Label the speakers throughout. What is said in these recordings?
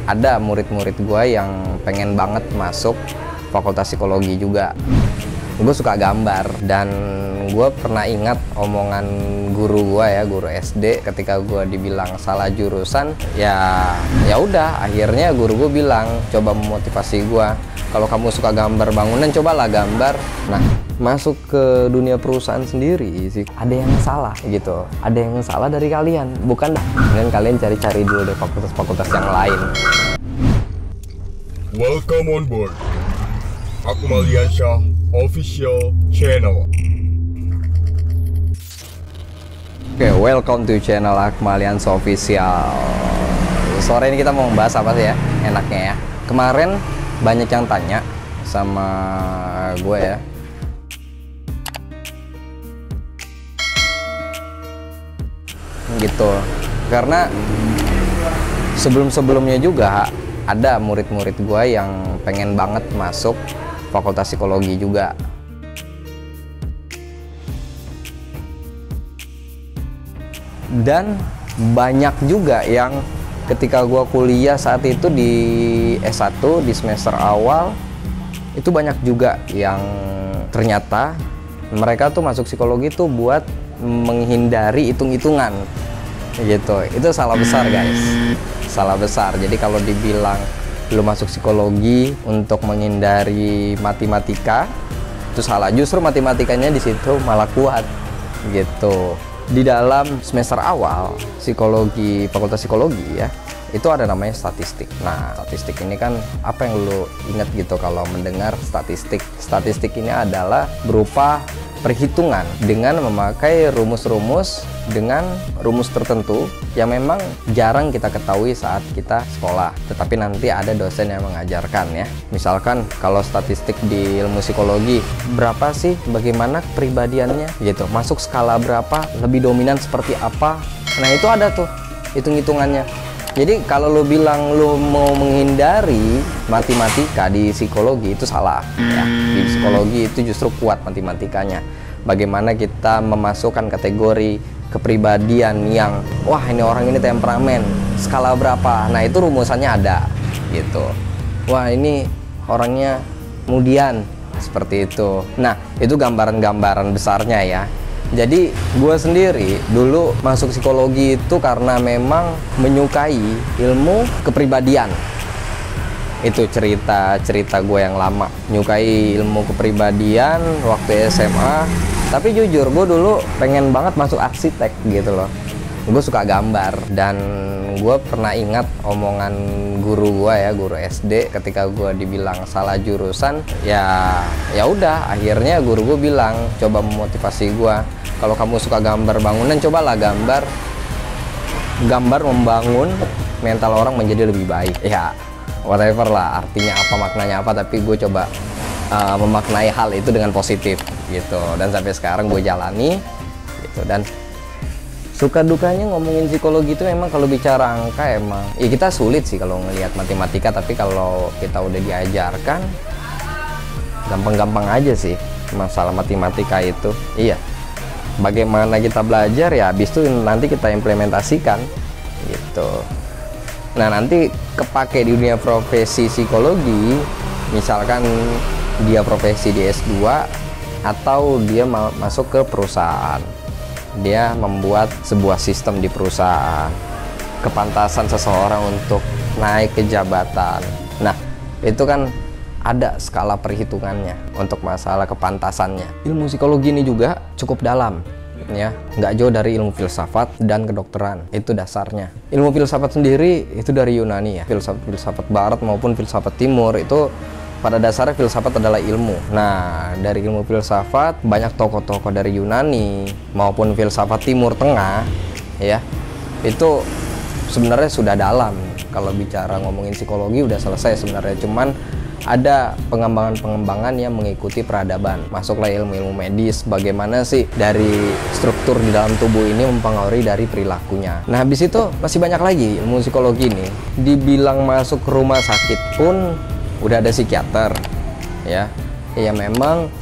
Speaker 1: Ada murid-murid gue yang pengen banget masuk fakultas psikologi juga. Gue suka gambar dan gue pernah ingat omongan guru gue ya, guru SD, ketika gue dibilang salah jurusan. Ya udah, akhirnya guru gue bilang, coba memotivasi gue, kalau kamu suka gambar bangunan, cobalah gambar. Nah, masuk ke dunia perusahaan sendiri sih ada yang salah gitu, ada yang salah dari kalian, bukan dengan kalian cari-cari dulu deh fakultas-fakultas yang lain.
Speaker 2: Welcome on board Akmaliansyah Official Channel.
Speaker 1: Oke, welcome to channel Akmaliansyah Official. Sore ini kita mau membahas apa sih ya enaknya ya. Kemarin banyak yang tanya sama gue ya, gitu, karena sebelum-sebelumnya juga ada murid-murid gue yang pengen banget masuk fakultas psikologi juga. Dan banyak juga yang ketika gue kuliah saat itu di S1 di semester awal, itu banyak juga yang ternyata mereka tuh masuk psikologi tuh buat menghindari hitung-hitungan gitu. Itu salah besar guys, salah besar. Jadi kalau dibilang lu masuk psikologi untuk menghindari matematika, itu salah. Justru matematikanya di situ malah kuat gitu. Di dalam semester awal psikologi, fakultas psikologi ya, itu ada namanya statistik. Nah, statistik ini kan apa yang lu ingat gitu kalau mendengar statistik? Statistik ini adalah berupa perhitungan dengan memakai rumus-rumus dengan rumus tertentu yang memang jarang kita ketahui saat kita sekolah, tetapi nanti ada dosen yang mengajarkan ya. Misalkan kalau statistik di ilmu psikologi, berapa sih, bagaimana kepribadiannya gitu, masuk skala berapa, lebih dominan seperti apa. Nah, itu ada tuh hitung-hitungannya. Jadi kalau lu bilang lu mau menghindari matematika di psikologi, itu salah ya. Di psikologi itu justru kuat matematikanya. Bagaimana kita memasukkan kategori kepribadian yang, wah ini orang ini temperamen, skala berapa. Nah, itu rumusannya ada gitu. Wah ini orangnya kemudian seperti itu. Nah, itu gambaran-gambaran besarnya ya. Jadi gue sendiri dulu masuk psikologi itu karena memang menyukai ilmu kepribadian. Itu cerita gue yang lama, menyukai ilmu kepribadian waktu SMA. Tapi jujur gue dulu pengen banget masuk arsitek gitu loh. Gue suka gambar dan gue pernah ingat omongan guru gue ya, guru SD, ketika gue dibilang salah jurusan. Ya udah, akhirnya guru gue bilang, coba memotivasi gue, kalau kamu suka gambar bangunan, cobalah gambar. Gambar membangun mental orang menjadi lebih baik. Ya, whatever lah artinya apa, maknanya apa, tapi gue coba memaknai hal itu dengan positif gitu. Dan sampai sekarang gue jalani gitu. Dan suka dukanya ngomongin psikologi itu memang kalau bicara angka emang ya kita sulit sih kalau ngelihat matematika, tapi kalau kita udah diajarkan gampang-gampang aja sih masalah matematika itu. Iya, bagaimana kita belajar ya, habis itu nanti kita implementasikan gitu. Nah, nanti kepake di dunia profesi psikologi, misalkan dia profesi di S2 atau dia masuk ke perusahaan, dia membuat sebuah sistem di perusahaan, kepantasan seseorang untuk naik ke jabatan. Nah, itu kan ada skala perhitungannya untuk masalah kepantasannya. Ilmu psikologi ini juga cukup dalam ya, nggak jauh dari ilmu filsafat dan kedokteran. Itu dasarnya. Ilmu filsafat sendiri itu dari Yunani ya, filsafat barat maupun filsafat timur. Itu pada dasarnya filsafat adalah ilmu. Nah, dari ilmu filsafat banyak tokoh-tokoh dari Yunani maupun filsafat timur tengah ya, itu sebenarnya sudah dalam. Kalau bicara ngomongin psikologi udah selesai sebenarnya, cuman ada pengembangan-pengembangan yang mengikuti peradaban. Masuklah ilmu-ilmu medis, bagaimana sih dari struktur di dalam tubuh ini mempengaruhi dari perilakunya. Nah, habis itu masih banyak lagi ilmu psikologi ini. Dibilang masuk ke rumah sakit pun udah ada psikiater ya, ya memang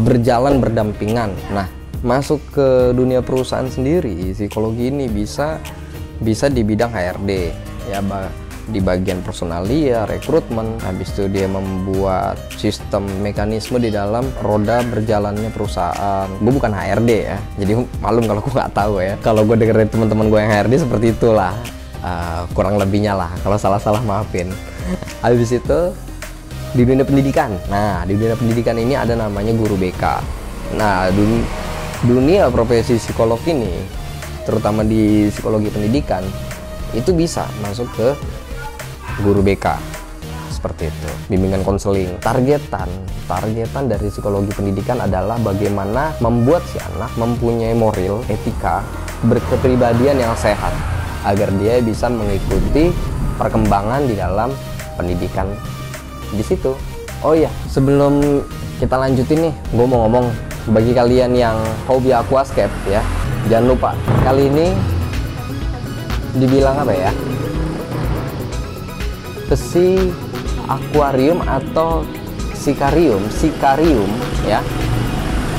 Speaker 1: berjalan berdampingan. Nah, masuk ke dunia perusahaan sendiri, psikologi ini bisa di bidang HRD ya, di bagian personalia, rekrutmen, habis itu dia membuat sistem mekanisme di dalam roda berjalannya perusahaan. Gue bukan HRD ya, jadi malum kalau gue nggak tahu ya. Kalau gue dengerin teman-teman gue yang HRD seperti itulah, kurang lebihnya lah. Kalau salah-salah maafin. Habis itu di dunia pendidikan. Nah, di dunia pendidikan ini ada namanya guru BK. Nah, dunia profesi psikolog ini, terutama di psikologi pendidikan, itu bisa masuk ke guru BK seperti itu, bimbingan konseling. Targetan dari psikologi pendidikan adalah bagaimana membuat si anak mempunyai moral, etika, berkepribadian yang sehat agar dia bisa mengikuti perkembangan di dalam pendidikan di situ. Oh iya, sebelum kita lanjutin nih, gue mau ngomong bagi kalian yang hobi aquascape ya, jangan lupa kali ini dibilang apa ya, besi akuarium atau sikarium ya,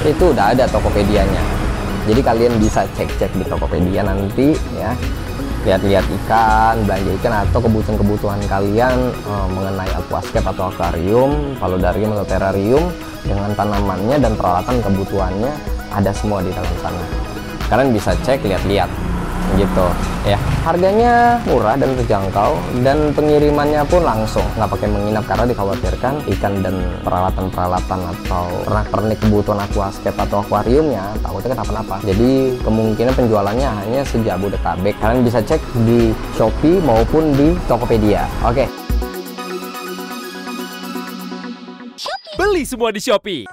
Speaker 1: itu udah ada Tokopedia-nya. Jadi kalian bisa cek-cek di Tokopedia nanti ya, lihat-lihat ikan, belanja ikan atau kebutuhan-kebutuhan kalian mengenai aquascape atau akuarium, paludarium atau terrarium dengan tanamannya dan peralatan kebutuhannya ada semua di dalam sana. Kalian bisa cek, lihat-lihat gitu ya. Harganya murah dan terjangkau dan pengirimannya pun langsung, nggak pakai menginap karena dikhawatirkan ikan dan peralatan-peralatan atau pernak-pernik kebutuhan aquascape atau akuariumnya takutnya kenapa-napa. Jadi kemungkinan penjualannya hanya se-Jabodetabek. Kalian bisa cek di Shopee maupun di Tokopedia. Oke.
Speaker 3: Beli semua di Shopee.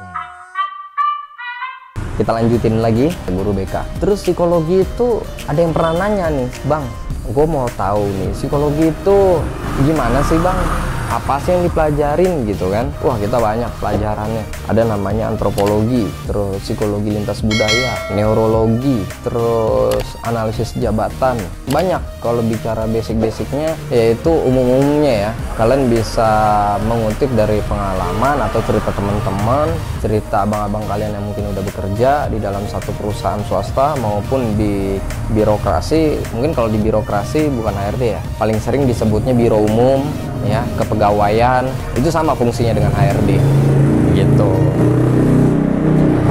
Speaker 1: Kita lanjutin lagi guru BK. Terus psikologi itu ada yang pernah nanya nih, Bang, gue mau tahu nih psikologi itu gimana sih Bang? Apa sih yang dipelajarin gitu kan? Wah, kita banyak pelajarannya. Ada namanya antropologi, terus psikologi lintas budaya, neurologi, terus analisis jabatan. Banyak kalau bicara basic-basicnya, yaitu umum-umumnya ya. Kalian bisa mengutip dari pengalaman atau cerita teman-teman, cerita abang-abang kalian yang mungkin udah bekerja di dalam satu perusahaan swasta maupun di birokrasi. Mungkin kalau di birokrasi bukan HRD ya, paling sering disebutnya biro umum ya, kepegawaian. Itu sama fungsinya dengan HRD gitu.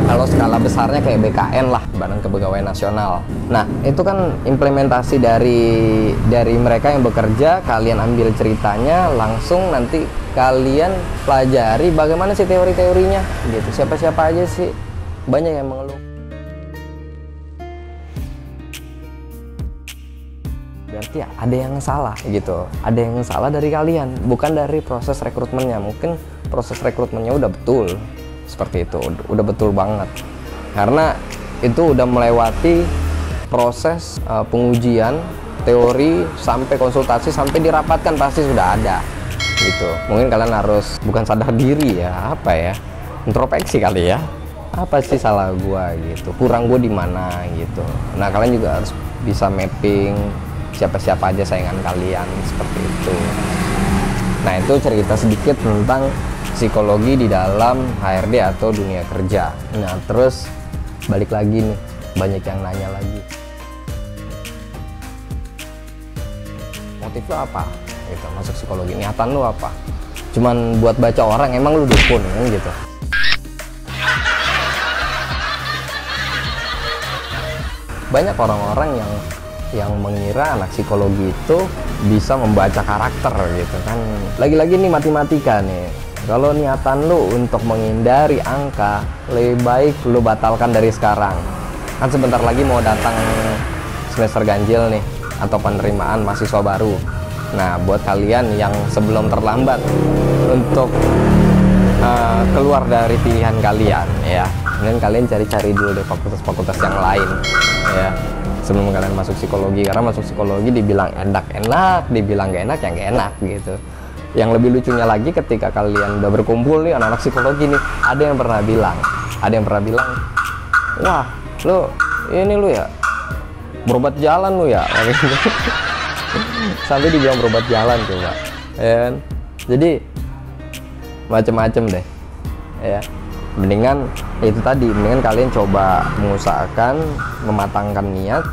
Speaker 1: Kalau skala besarnya kayak BKN lah, Badan Kepegawaian Nasional. Nah, itu kan implementasi dari mereka yang bekerja. Kalian ambil ceritanya, langsung nanti kalian pelajari bagaimana sih teori-teorinya gitu. Siapa-siapa aja sih, banyak yang mengeluh. Berarti ya ada yang salah gitu, ada yang salah dari kalian, bukan dari proses rekrutmennya. Mungkin proses rekrutmennya udah betul seperti itu, udah betul banget, karena itu udah melewati proses pengujian teori sampai konsultasi sampai dirapatkan, pasti sudah ada gitu. Mungkin kalian harus bukan sadar diri ya, apa ya, introspeksi kali ya, apa sih salah gua gitu, kurang gua di mana gitu. Nah, kalian juga harus bisa mapping siapa-siapa aja saingan kalian seperti itu. Nah, itu cerita sedikit tentang psikologi di dalam HRD atau dunia kerja. Nah, terus balik lagi nih, banyak yang nanya lagi, motif lo apa gitu masuk psikologi, niatan lo apa? Cuman buat baca orang, emang lu dukun kan gitu. Banyak orang-orang yang mengira anak psikologi itu bisa membaca karakter gitu kan. Lagi-lagi nih matematika nih, kalau niatan lu untuk menghindari angka, lebih baik lu batalkan dari sekarang. Kan sebentar lagi mau datang semester ganjil nih, atau penerimaan mahasiswa baru. Nah, buat kalian yang sebelum terlambat untuk keluar dari pilihan kalian ya, kemudian kalian cari-cari dulu deh fakultas-fakultas yang lain ya, sebelum kalian masuk psikologi. Karena masuk psikologi dibilang enak-enak, dibilang gak enak, yang gak enak gitu. Yang lebih lucunya lagi, ketika kalian udah berkumpul nih anak-anak psikologi nih, ada yang pernah bilang, wah lu ya berobat jalan lu ya sampai dibilang berobat jalan coba ya. Jadi macem-macem deh ya. Mendingan kalian coba mengusahakan, mematangkan niat,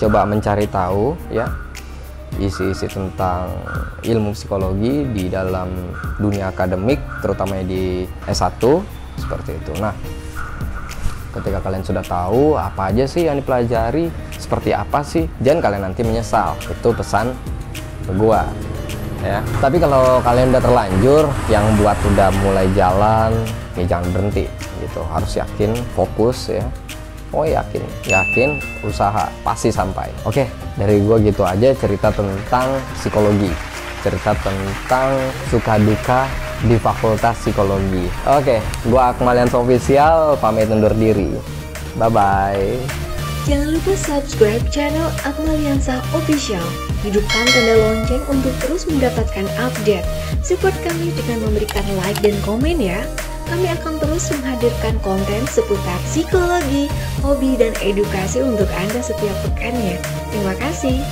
Speaker 1: coba mencari tahu ya, isi-isi tentang ilmu psikologi di dalam dunia akademik, terutama di S1 seperti itu. Nah, ketika kalian sudah tahu apa aja sih yang dipelajari, seperti apa sih, jangan kalian nanti menyesal. Itu pesan ke gua ya. Tapi kalau kalian udah terlanjur, yang buat udah mulai jalan, ya jangan berhenti gitu. Harus yakin, fokus ya. Oh yakin, usaha, pasti sampai. Oke, dari gua gitu aja cerita tentang psikologi, cerita tentang suka duka di Fakultas Psikologi. Oke, gua Akmaliansa Official pamit undur diri. Bye-bye.
Speaker 4: Jangan lupa subscribe channel Akmaliansa Official. Hidupkan tanda lonceng untuk terus mendapatkan update. Support kami dengan memberikan like dan komen ya. Kami akan terus menghadirkan konten seputar psikologi, hobi, dan edukasi untuk Anda setiap pekannya. Terima kasih.